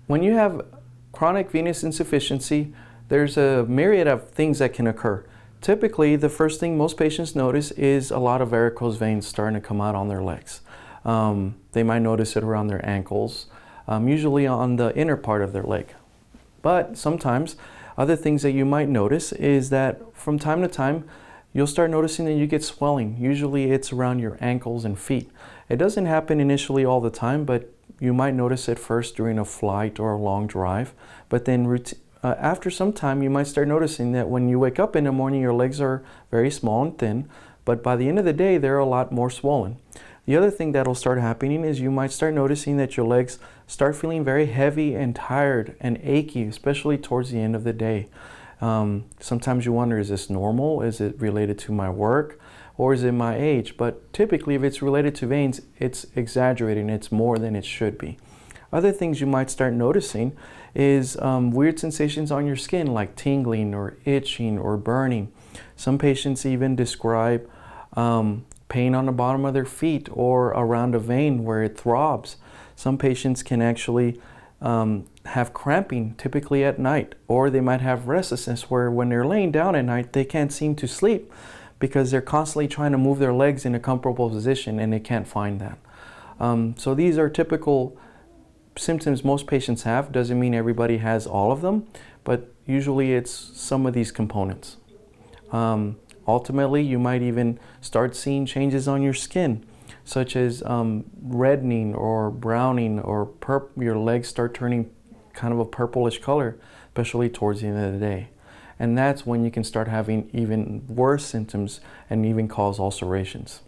When you have chronic venous insufficiency, there's a myriad of things that can occur. Typically, the first thing most patients notice is a lot of varicose veins starting to come out on their legs. They might notice it around their ankles, usually on the inner part of their leg. But sometimes, other things that you might notice is that from time to time, you'll start noticing that you get swelling. Usually it's around your ankles and feet. It doesn't happen initially all the time, but you might notice it first during a flight or a long drive. But then after some time, you might start noticing that when you wake up in the morning, your legs are very small and thin, but by the end of the day, they're a lot more swollen. The other thing that'll start happening is you might start noticing that your legs start feeling very heavy and tired and achy, especially towards the end of the day. Sometimes you wonder, is this normal? Is it related to my work? Or is it my age? But typically, if it's related to veins, it's exaggerating. It's more than it should be. Other things you might start noticing is weird sensations on your skin, like tingling or itching or burning. Some patients even describe pain on the bottom of their feet or around a vein where it throbs. Some patients can actually have cramping, typically at night, or they might have restlessness where when they're laying down at night, they can't seem to sleep because they're constantly trying to move their legs in a comfortable position and they can't find that. So these are typical symptoms most patients have. Doesn't mean everybody has all of them, but usually it's some of these components. Ultimately, you might even start seeing changes on your skin, such as reddening or browning, or your legs start turning kind of a purplish color, especially towards the end of the day. And that's when you can start having even worse symptoms and even cause ulcerations.